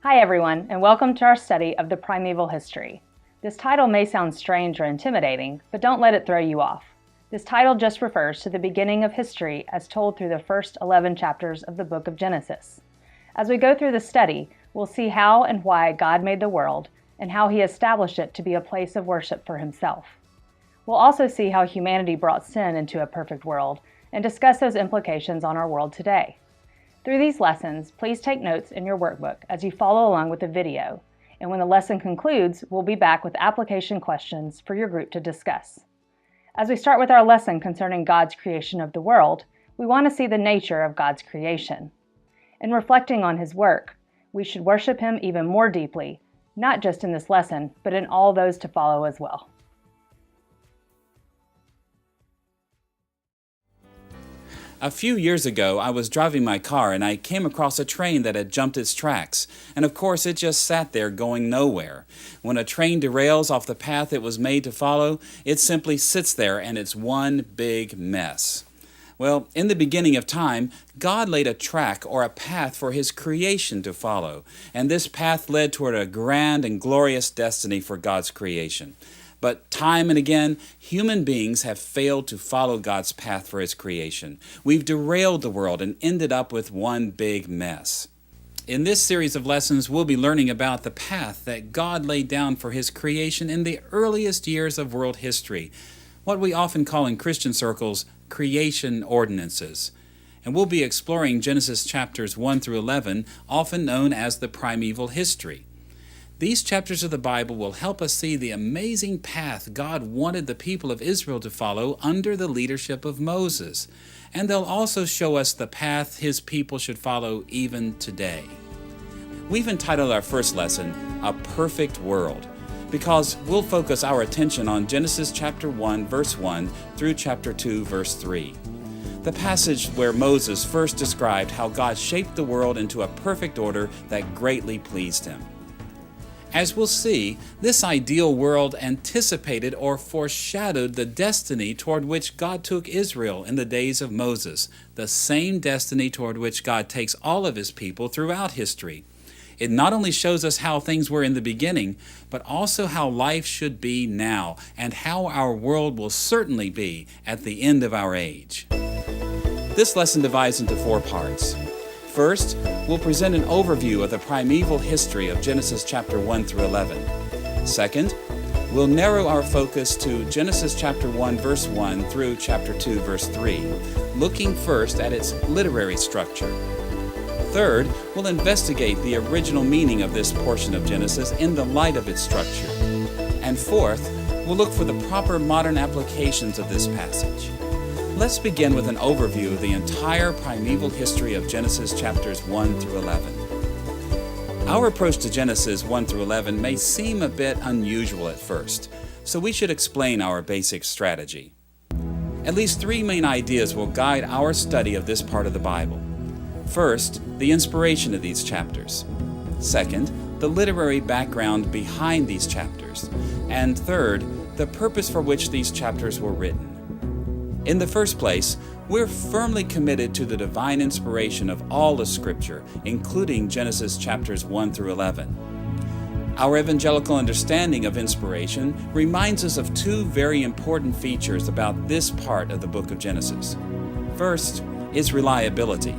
Hi everyone, and welcome to our study of the primeval history. This title may sound strange or intimidating, but don't let it throw you off. This title just refers to the beginning of history as told through the first 11 chapters of the book of Genesis. As we go through the study, we'll see how and why God made the world and how He established it to be a place of worship for Himself. We'll also see how humanity brought sin into a perfect world and discuss those implications on our world today. Through these lessons, please take notes in your workbook as you follow along with the video, and when the lesson concludes, we'll be back with application questions for your group to discuss. As we start with our lesson concerning God's creation of the world, we want to see the nature of God's creation. In reflecting on His work, we should worship Him even more deeply, not just in this lesson, but in all those to follow as well. A few years ago, I was driving my car and I came across a train that had jumped its tracks, and of course it just sat there going nowhere. When a train derails off the path it was made to follow, it simply sits there and it's one big mess. Well, in the beginning of time, God laid a track or a path for His creation to follow, and this path led toward a grand and glorious destiny for God's creation. But time and again, human beings have failed to follow God's path for His creation. We've derailed the world and ended up with one big mess. In this series of lessons, we'll be learning about the path that God laid down for His creation in the earliest years of world history, what we often call in Christian circles creation ordinances. And we'll be exploring Genesis chapters 1 through 11, often known as the primeval history. These chapters of the Bible will help us see the amazing path God wanted the people of Israel to follow under the leadership of Moses. And they'll also show us the path His people should follow even today. We've entitled our first lesson, A Perfect World, because we'll focus our attention on Genesis chapter 1, verse 1 through chapter 2, verse 3. The passage where Moses first described how God shaped the world into a perfect order that greatly pleased Him. As we'll see, this ideal world anticipated or foreshadowed the destiny toward which God took Israel in the days of Moses, the same destiny toward which God takes all of His people throughout history. It not only shows us how things were in the beginning, but also how life should be now, and how our world will certainly be at the end of our age. This lesson divides into 4 parts. First, we'll present an overview of the primeval history of Genesis chapter 1 through 11. Second, we'll narrow our focus to Genesis chapter 1 verse 1 through chapter 2 verse 3, looking first at its literary structure. Third, we'll investigate the original meaning of this portion of Genesis in the light of its structure. And fourth, we'll look for the proper modern applications of this passage. Let's begin with an overview of the entire primeval history of Genesis chapters 1 through 11. Our approach to Genesis 1 through 11 may seem a bit unusual at first, so we should explain our basic strategy. At least 3 main ideas will guide our study of this part of the Bible. First, the inspiration of these chapters. Second, the literary background behind these chapters. And third, the purpose for which these chapters were written. In the first place, we're firmly committed to the divine inspiration of all of Scripture, including Genesis chapters 1 through 11. Our evangelical understanding of inspiration reminds us of 2 very important features about this part of the book of Genesis. First, its reliability,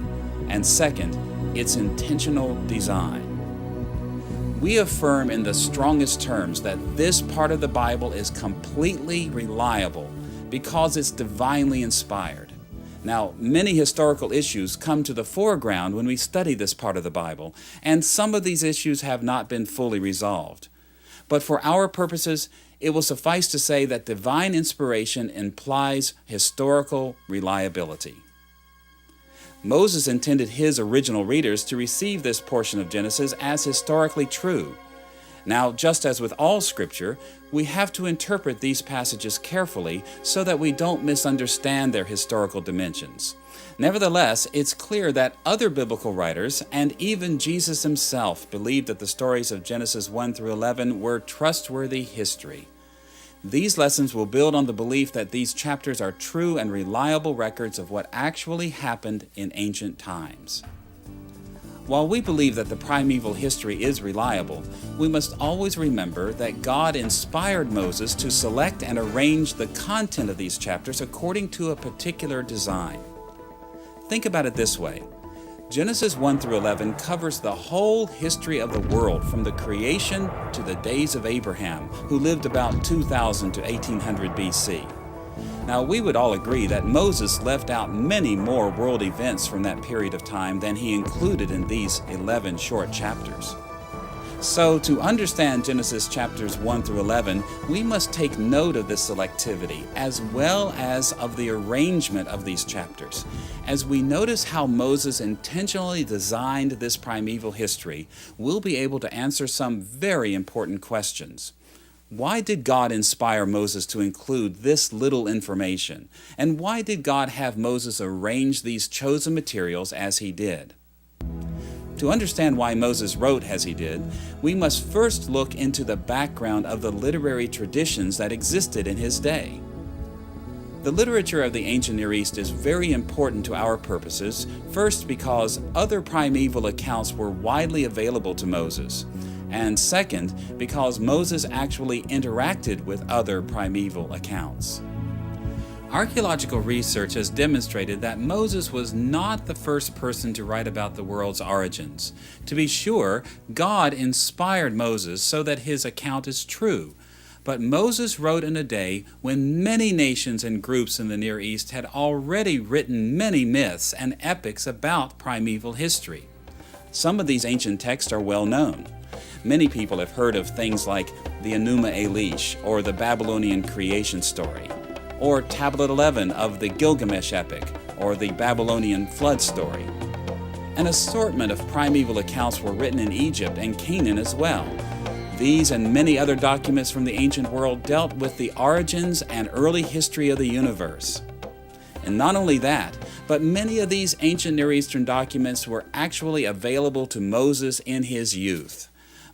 and second, its intentional design. We affirm in the strongest terms that this part of the Bible is completely reliable because it's divinely inspired. Now, many historical issues come to the foreground when we study this part of the Bible, and some of these issues have not been fully resolved. But for our purposes, it will suffice to say that divine inspiration implies historical reliability. Moses intended his original readers to receive this portion of Genesis as historically true. Now, just as with all Scripture, we have to interpret these passages carefully so that we don't misunderstand their historical dimensions. Nevertheless, it's clear that other biblical writers, and even Jesus Himself, believed that the stories of Genesis 1 through 11 were trustworthy history. These lessons will build on the belief that these chapters are true and reliable records of what actually happened in ancient times. While we believe that the primeval history is reliable, we must always remember that God inspired Moses to select and arrange the content of these chapters according to a particular design. Think about it this way. Genesis 1 through 11 covers the whole history of the world from the creation to the days of Abraham, who lived about 2000 to 1800 BC. Now, we would all agree that Moses left out many more world events from that period of time than he included in these 11 short chapters. So, to understand Genesis chapters 1 through 11, we must take note of this selectivity as well as of the arrangement of these chapters. As we notice how Moses intentionally designed this primeval history, we'll be able to answer some very important questions. Why did God inspire Moses to include this little information? And why did God have Moses arrange these chosen materials as he did? To understand why Moses wrote as he did, we must first look into the background of the literary traditions that existed in his day. The literature of the ancient Near East is very important to our purposes, first because other primeval accounts were widely available to Moses, and second, because Moses actually interacted with other primeval accounts. Archaeological research has demonstrated that Moses was not the first person to write about the world's origins. To be sure, God inspired Moses so that his account is true. But Moses wrote in a day when many nations and groups in the Near East had already written many myths and epics about primeval history. Some of these ancient texts are well known. Many people have heard of things like the Enuma Elish, or the Babylonian creation story, or Tablet 11 of the Gilgamesh epic, or the Babylonian flood story. An assortment of primeval accounts were written in Egypt and Canaan as well. These and many other documents from the ancient world dealt with the origins and early history of the universe. And not only that, but many of these ancient Near Eastern documents were actually available to Moses in his youth.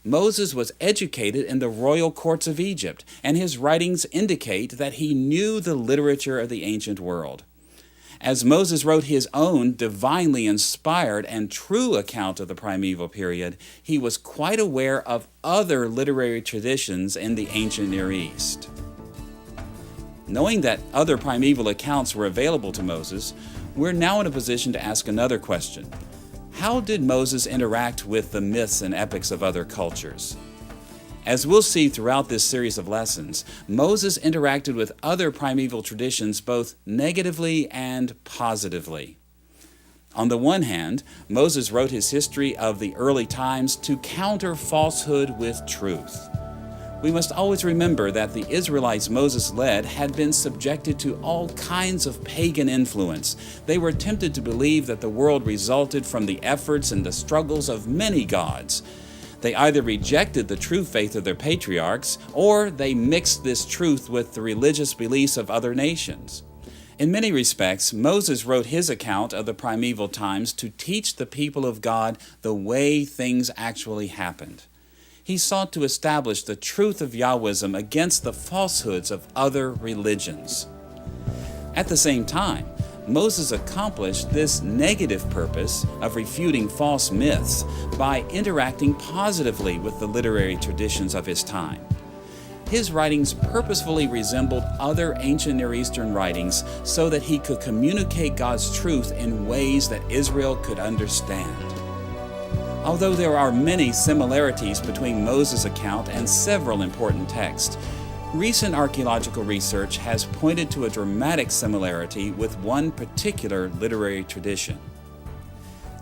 Moses was educated in the royal courts of Egypt, and his writings indicate that he knew the literature of the ancient world. As Moses wrote his own divinely inspired and true account of the primeval period, he was quite aware of other literary traditions in the ancient Near East. Knowing that other primeval accounts were available to Moses, we're now in a position to ask another question. How did Moses interact with the myths and epics of other cultures? As we'll see throughout this series of lessons, Moses interacted with other primeval traditions both negatively and positively. On the one hand, Moses wrote his history of the early times to counter falsehood with truth. We must always remember that the Israelites Moses led had been subjected to all kinds of pagan influence. They were tempted to believe that the world resulted from the efforts and the struggles of many gods. They either rejected the true faith of their patriarchs, or they mixed this truth with the religious beliefs of other nations. In many respects, Moses wrote his account of the primeval times to teach the people of God the way things actually happened. He sought to establish the truth of Yahwism against the falsehoods of other religions. At the same time, Moses accomplished this negative purpose of refuting false myths by interacting positively with the literary traditions of his time. His writings purposefully resembled other ancient Near Eastern writings so that he could communicate God's truth in ways that Israel could understand. Although there are many similarities between Moses' account and several important texts, recent archaeological research has pointed to a dramatic similarity with one particular literary tradition.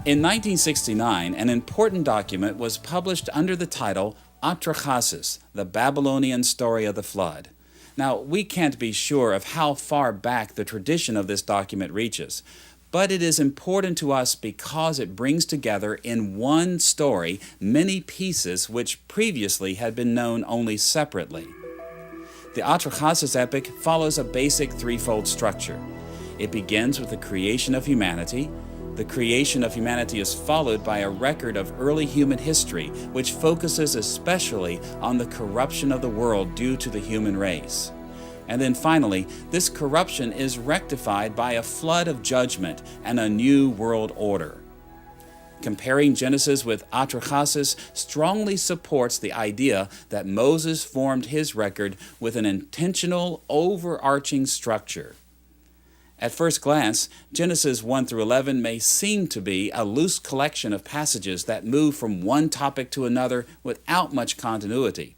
In 1969, an important document was published under the title Atrahasis, the Babylonian Story of the Flood. Now, we can't be sure of how far back the tradition of this document reaches, but it is important to us because it brings together in one story many pieces which previously had been known only separately. The Atrahasis epic follows a basic threefold structure. It begins with the creation of humanity. The creation of humanity is followed by a record of early human history, which focuses especially on the corruption of the world due to the human race. And then finally, this corruption is rectified by a flood of judgment and a new world order. Comparing Genesis with Atrahasis strongly supports the idea that Moses formed his record with an intentional, overarching structure. At first glance, Genesis 1 through 11 may seem to be a loose collection of passages that move from one topic to another without much continuity.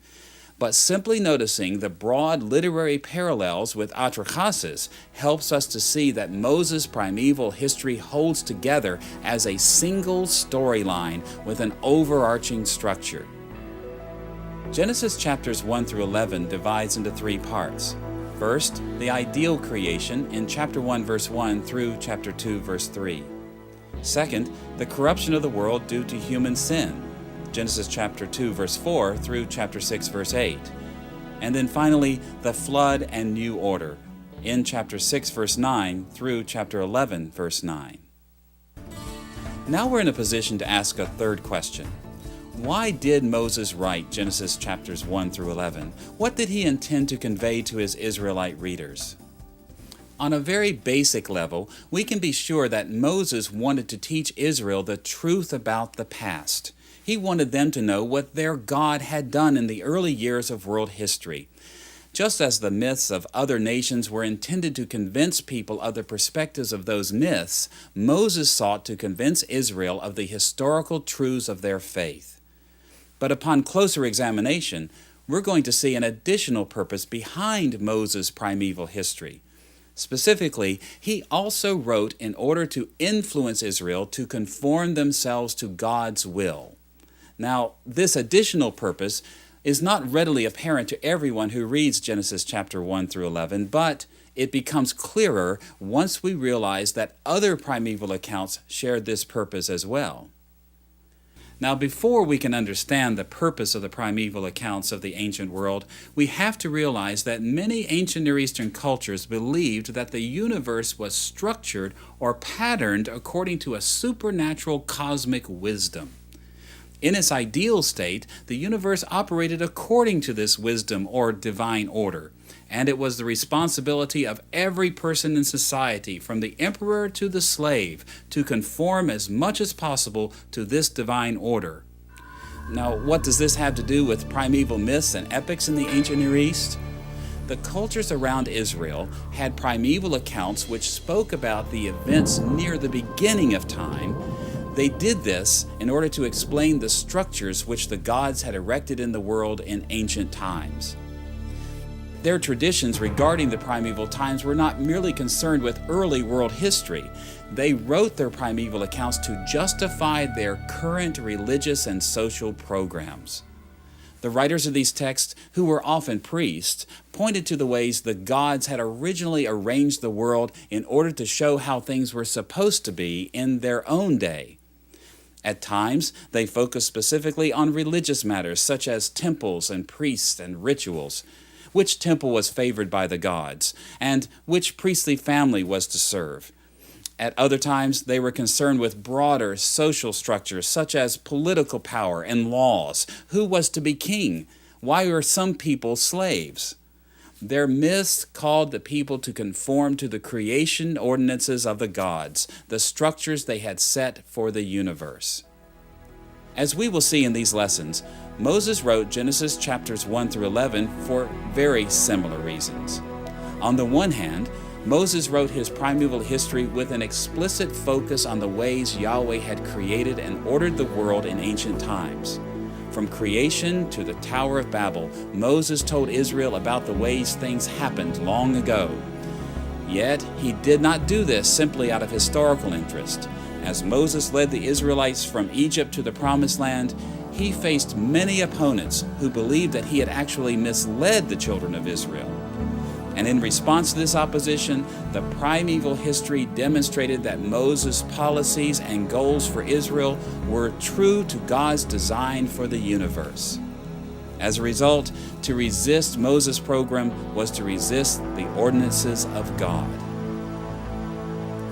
But simply noticing the broad literary parallels with Atrahasis helps us to see that Moses' primeval history holds together as a single storyline with an overarching structure. Genesis chapters 1 through 11 divides into three parts. First, the ideal creation in chapter 1 verse 1 through chapter 2 verse 3. Second, the corruption of the world due to human sin. Genesis chapter 2 verse 4 through chapter 6 verse 8. And then finally, the flood and new order in chapter 6 verse 9 through chapter 11 verse 9. Now we're in a position to ask a third question. Why did Moses write Genesis chapters 1 through 11? What did he intend to convey to his Israelite readers? On a very basic level, we can be sure that Moses wanted to teach Israel the truth about the past. He wanted them to know what their God had done in the early years of world history. Just as the myths of other nations were intended to convince people of the perspectives of those myths, Moses sought to convince Israel of the historical truths of their faith. But upon closer examination, we're going to see an additional purpose behind Moses' primeval history. Specifically, he also wrote in order to influence Israel to conform themselves to God's will. Now, this additional purpose is not readily apparent to everyone who reads Genesis chapter 1 through 11, but it becomes clearer once we realize that other primeval accounts shared this purpose as well. Now, before we can understand the purpose of the primeval accounts of the ancient world, we have to realize that many ancient Near Eastern cultures believed that the universe was structured or patterned according to a supernatural cosmic wisdom. In its ideal state, the universe operated according to this wisdom or divine order, and it was the responsibility of every person in society, from the emperor to the slave, to conform as much as possible to this divine order. Now, what does this have to do with primeval myths and epics in the ancient Near East? The cultures around Israel had primeval accounts which spoke about the events near the beginning of time. They did this in order to explain the structures which the gods had erected in the world in ancient times. Their traditions regarding the primeval times were not merely concerned with early world history. They wrote their primeval accounts to justify their current religious and social programs. The writers of these texts, who were often priests, pointed to the ways the gods had originally arranged the world in order to show how things were supposed to be in their own day. At times, they focused specifically on religious matters such as temples and priests and rituals, which temple was favored by the gods, and which priestly family was to serve. At other times, they were concerned with broader social structures such as political power and laws. Who was to be king? Why were some people slaves? Their myths called the people to conform to the creation ordinances of the gods, the structures they had set for the universe. As we will see in these lessons, Moses wrote Genesis chapters 1 through 11 for very similar reasons. On the one hand, Moses wrote his primeval history with an explicit focus on the ways Yahweh had created and ordered the world in ancient times. From creation to the Tower of Babel, Moses told Israel about the ways things happened long ago. Yet, he did not do this simply out of historical interest. As Moses led the Israelites from Egypt to the Promised Land, he faced many opponents who believed that he had actually misled the children of Israel. And in response to this opposition, the primeval history demonstrated that Moses' policies and goals for Israel were true to God's design for the universe. As a result, to resist Moses' program was to resist the ordinances of God.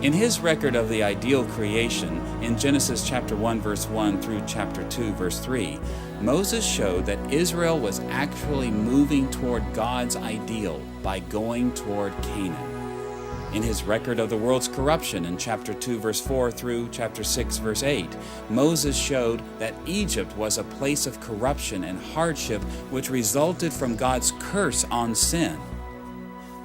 In his record of the ideal creation, in Genesis chapter 1 verse 1 through chapter 2 verse 3, Moses showed that Israel was actually moving toward God's ideal by going toward Canaan. In his record of the world's corruption in chapter 2 verse 4 through chapter 6 verse 8, Moses showed that Egypt was a place of corruption and hardship which resulted from God's curse on sin.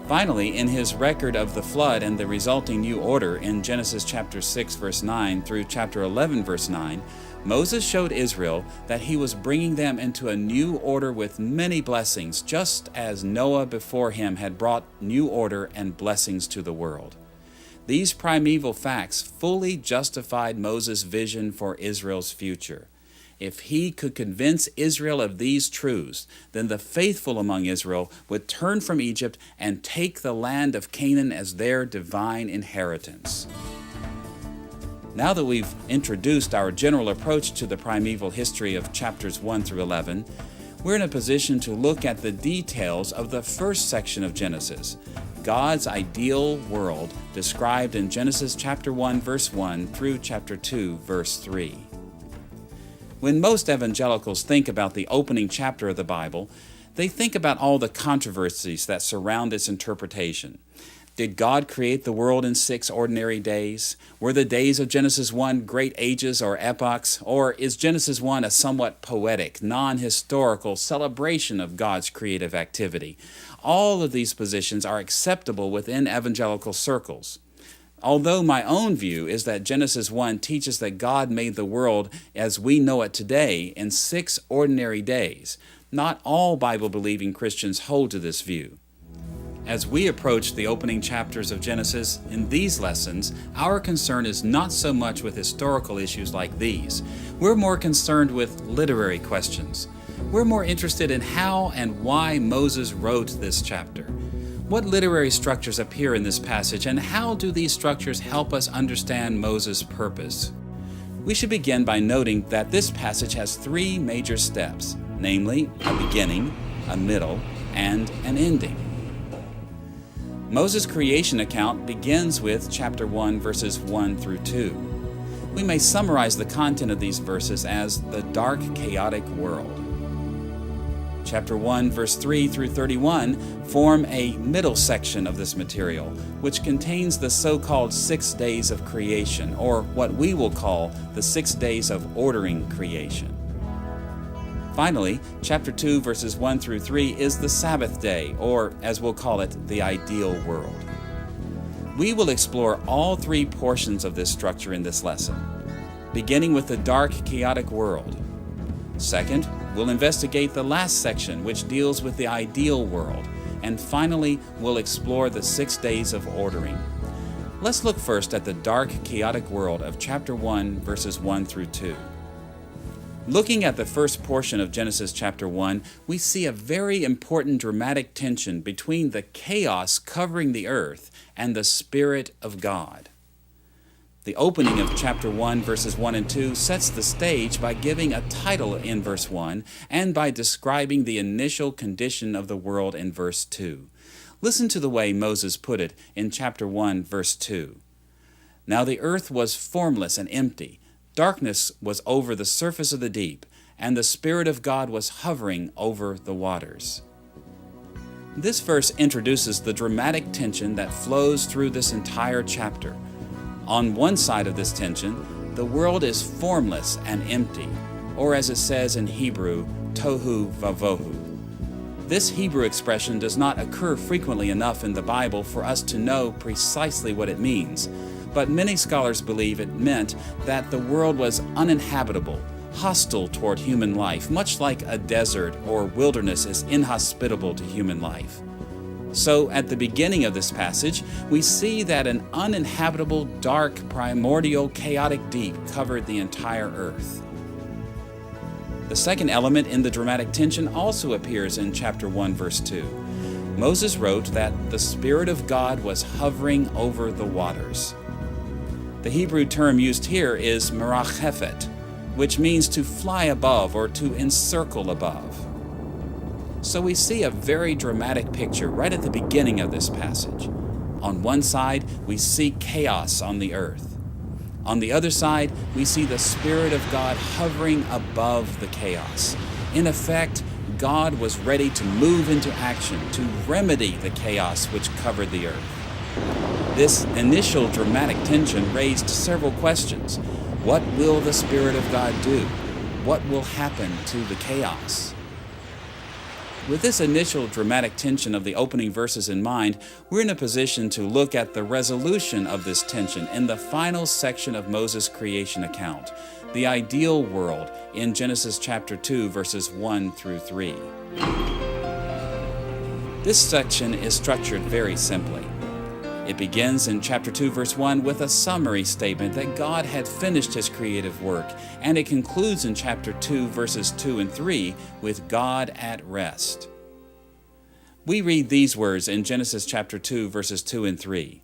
Finally, in his record of the flood and the resulting new order in Genesis chapter 6 verse 9 through chapter 11 verse 9, Moses showed Israel that he was bringing them into a new order with many blessings, just as Noah before him had brought new order and blessings to the world. These primeval facts fully justified Moses' vision for Israel's future. If he could convince Israel of these truths, then the faithful among Israel would turn from Egypt and take the land of Canaan as their divine inheritance. Now that we've introduced our general approach to the primeval history of chapters 1 through 11, we're in a position to look at the details of the first section of Genesis, God's ideal world described in Genesis chapter 1 verse 1 through chapter 2 verse 3. When most evangelicals think about the opening chapter of the Bible, they think about all the controversies that surround its interpretation. Did God create the world in 6 ordinary days? Were the days of Genesis 1 great ages or epochs? Or is Genesis 1 a somewhat poetic, non-historical celebration of God's creative activity? All of these positions are acceptable within evangelical circles. Although my own view is that Genesis 1 teaches that God made the world as we know it today in 6 ordinary days, not all Bible-believing Christians hold to this view. As we approach the opening chapters of Genesis in these lessons, our concern is not so much with historical issues like these. We're more concerned with literary questions. We're more interested in how and why Moses wrote this chapter. What literary structures appear in this passage, and how do these structures help us understand Moses' purpose? We should begin by noting that this passage has 3 major steps, namely a beginning, a middle, and an ending. Moses' creation account begins with chapter 1, verses 1 through 2. We may summarize the content of these verses as the dark, chaotic world. Chapter 1, verse 3 through 31 form a middle section of this material, which contains the so-called 6 days of creation, or what we will call the 6 days of ordering creation. Finally, chapter 2, verses 1 through 3 is the Sabbath day, or as we'll call it, the ideal world. We will explore all 3 portions of this structure in this lesson, beginning with the dark, chaotic world. Second, we'll investigate the last section, which deals with the ideal world. And finally, we'll explore the 6 days of ordering. Let's look first at the dark, chaotic world of chapter 1, verses 1 through 2. Looking at the first portion of Genesis chapter 1, we see a very important dramatic tension between the chaos covering the earth and the Spirit of God. The opening of chapter 1, verses 1 and 2 sets the stage by giving a title in verse 1 and by describing the initial condition of the world in verse 2. Listen to the way Moses put it in chapter 1, verse 2. Now the earth was formless and empty. Darkness was over the surface of the deep, and the Spirit of God was hovering over the waters. This verse introduces the dramatic tension that flows through this entire chapter. On one side of this tension, the world is formless and empty, or as it says in Hebrew, tohu vavohu. This Hebrew expression does not occur frequently enough in the Bible for us to know precisely what it means, but many scholars believe it meant that the world was uninhabitable, hostile toward human life, much like a desert or wilderness is inhospitable to human life. So, at the beginning of this passage, we see that an uninhabitable, dark, primordial, chaotic deep covered the entire earth. The second element in the dramatic tension also appears in chapter 1, verse 2. Moses wrote that the Spirit of God was hovering over the waters. The Hebrew term used here is merachefet, which means to fly above or to encircle above. So we see a very dramatic picture right at the beginning of this passage. On one side, we see chaos on the earth. On the other side, we see the Spirit of God hovering above the chaos. In effect, God was ready to move into action to remedy the chaos which covered the earth. This initial dramatic tension raised several questions. What will the Spirit of God do? What will happen to the chaos? With this initial dramatic tension of the opening verses in mind, we're in a position to look at the resolution of this tension in the final section of Moses' creation account, the ideal world, in Genesis chapter 2, verses 1 through 3. This section is structured very simply. It begins in chapter 2, verse 1 with a summary statement that God had finished his creative work, and it concludes in chapter 2, verses 2 and 3 with God at rest. We read these words in Genesis chapter 2, verses 2 and 3.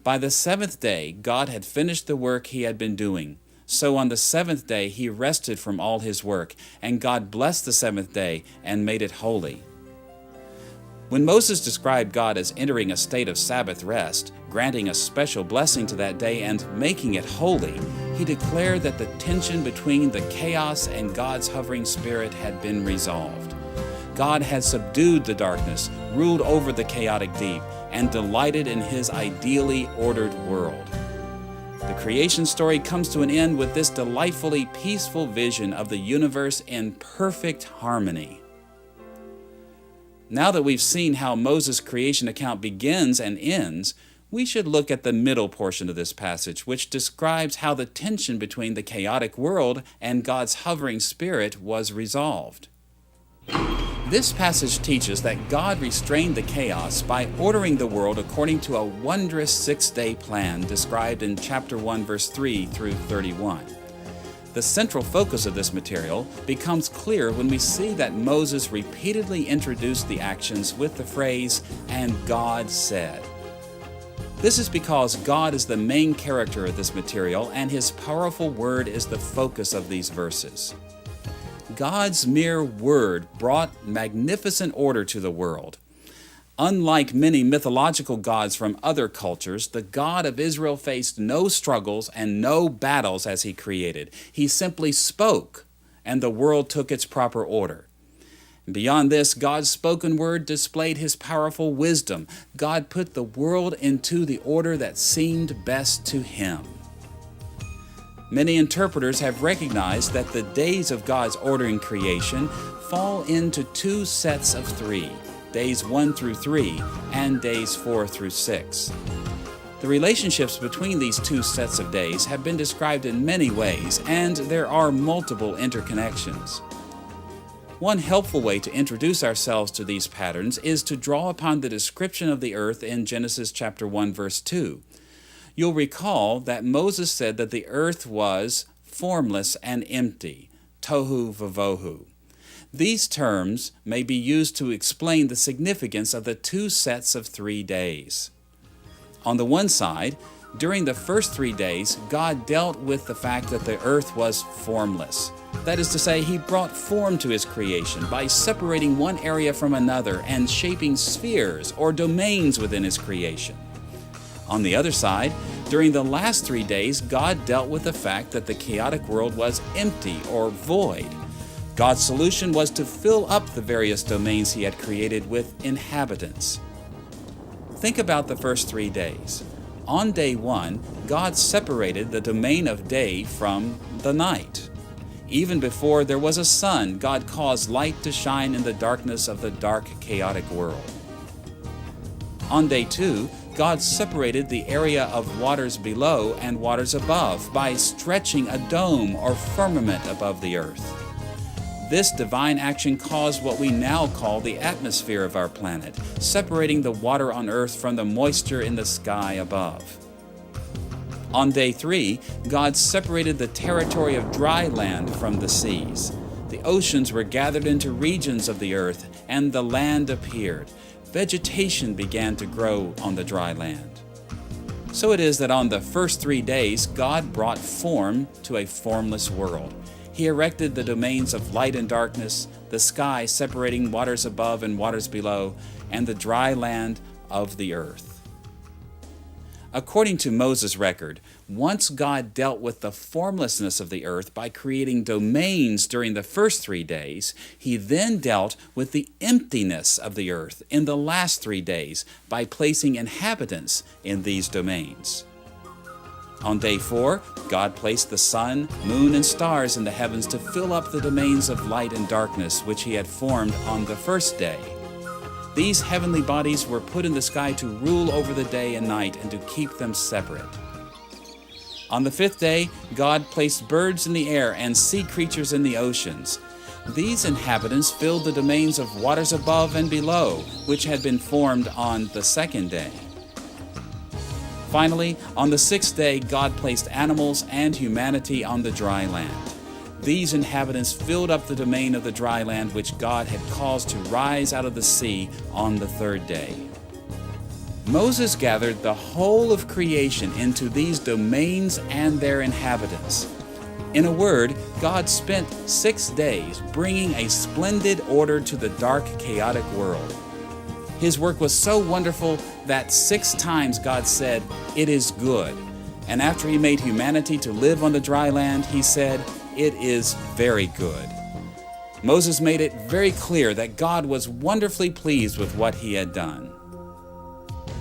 By the seventh day, God had finished the work he had been doing. So on the seventh day he rested from all his work, and God blessed the seventh day and made it holy. When Moses described God as entering a state of Sabbath rest, granting a special blessing to that day and making it holy, he declared that the tension between the chaos and God's hovering spirit had been resolved. God had subdued the darkness, ruled over the chaotic deep, and delighted in his ideally ordered world. The creation story comes to an end with this delightfully peaceful vision of the universe in perfect harmony. Now that we've seen how Moses' creation account begins and ends, we should look at the middle portion of this passage, which describes how the tension between the chaotic world and God's hovering spirit was resolved. This passage teaches that God restrained the chaos by ordering the world according to a wondrous six-day plan described in chapter 1, verse 3 through 31. The central focus of this material becomes clear when we see that Moses repeatedly introduced the actions with the phrase, "and God said." This is because God is the main character of this material, and his powerful word is the focus of these verses. God's mere word brought magnificent order to the world. Unlike many mythological gods from other cultures, the God of Israel faced no struggles and no battles as he created. He simply spoke, and the world took its proper order. Beyond this, God's spoken word displayed his powerful wisdom. God put the world into the order that seemed best to him. Many interpreters have recognized that the days of God's ordering creation fall into two sets of three. Days 1 through 3, and days 4 through 6. The relationships between these two sets of days have been described in many ways, and there are multiple interconnections. One helpful way to introduce ourselves to these patterns is to draw upon the description of the earth in Genesis chapter 1, verse 2. You'll recall that Moses said that the earth was formless and empty, tohu vavohu. These terms may be used to explain the significance of the two sets of 3 days. On the one side, during the first 3 days, God dealt with the fact that the earth was formless. That is to say, he brought form to his creation by separating one area from another and shaping spheres or domains within his creation. On the other side, during the last 3 days, God dealt with the fact that the chaotic world was empty or void. God's solution was to fill up the various domains he had created with inhabitants. Think about the first 3 days. On day 1, God separated the domain of day from the night. Even before there was a sun, God caused light to shine in the darkness of the dark, chaotic world. On day 2, God separated the area of waters below and waters above by stretching a dome or firmament above the earth. This divine action caused what we now call the atmosphere of our planet, separating the water on earth from the moisture in the sky above. On day 3, God separated the territory of dry land from the seas. The oceans were gathered into regions of the earth, and the land appeared. Vegetation began to grow on the dry land. So it is that on the first 3 days, God brought form to a formless world. He erected the domains of light and darkness, the sky separating waters above and waters below, and the dry land of the earth. According to Moses' record, once God dealt with the formlessness of the earth by creating domains during the first 3 days, he then dealt with the emptiness of the earth in the last 3 days by placing inhabitants in these domains. On day 4, God placed the sun, moon, and stars in the heavens to fill up the domains of light and darkness which he had formed on the first day. These heavenly bodies were put in the sky to rule over the day and night and to keep them separate. On the 5th day, God placed birds in the air and sea creatures in the oceans. These inhabitants filled the domains of waters above and below, which had been formed on the 2nd day. Finally, on the 6th day, God placed animals and humanity on the dry land. These inhabitants filled up the domain of the dry land which God had caused to rise out of the sea on the 3rd day. Moses gathered the whole of creation into these domains and their inhabitants. In a word, God spent 6 days bringing a splendid order to the dark, chaotic world. His work was so wonderful that 6 times God said, "It is good." And after he made humanity to live on the dry land, he said, "It is very good." Moses made it very clear that God was wonderfully pleased with what he had done.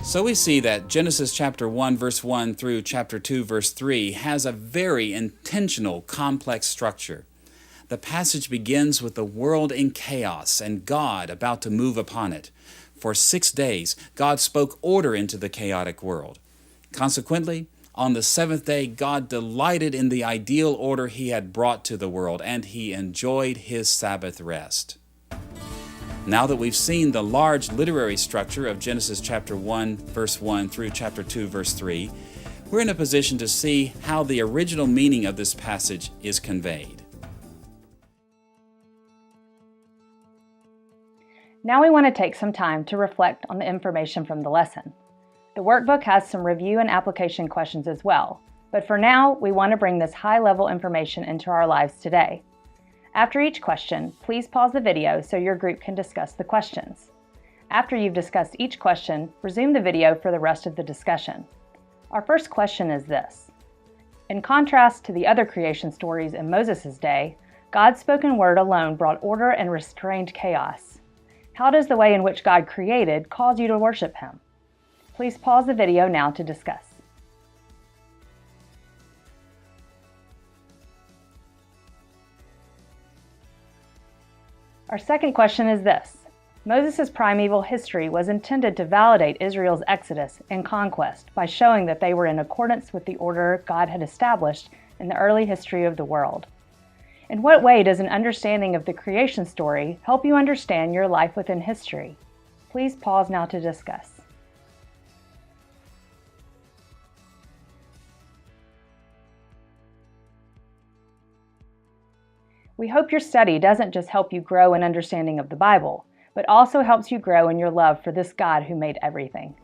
So we see that Genesis chapter 1 verse 1 through chapter 2 verse 3 has a very intentional, complex structure. The passage begins with the world in chaos and God about to move upon it. For 6 days, God spoke order into the chaotic world. Consequently, on the 7th day, God delighted in the ideal order he had brought to the world, and he enjoyed his Sabbath rest. Now that we've seen the large literary structure of Genesis chapter 1, verse 1 through chapter 2, verse 3, we're in a position to see how the original meaning of this passage is conveyed. Now we want to take some time to reflect on the information from the lesson. The workbook has some review and application questions as well, but for now, we want to bring this high-level information into our lives today. After each question, please pause the video so your group can discuss the questions. After you've discussed each question, resume the video for the rest of the discussion. Our first question is this. In contrast to the other creation stories in Moses' day, God's spoken word alone brought order and restrained chaos. How does the way in which God created cause you to worship him? Please pause the video now to discuss. Our second question is this. Moses' primeval history was intended to validate Israel's exodus and conquest by showing that they were in accordance with the order God had established in the early history of the world. In what way does an understanding of the creation story help you understand your life within history? Please pause now to discuss. We hope your study doesn't just help you grow in understanding of the Bible, but also helps you grow in your love for this God who made everything.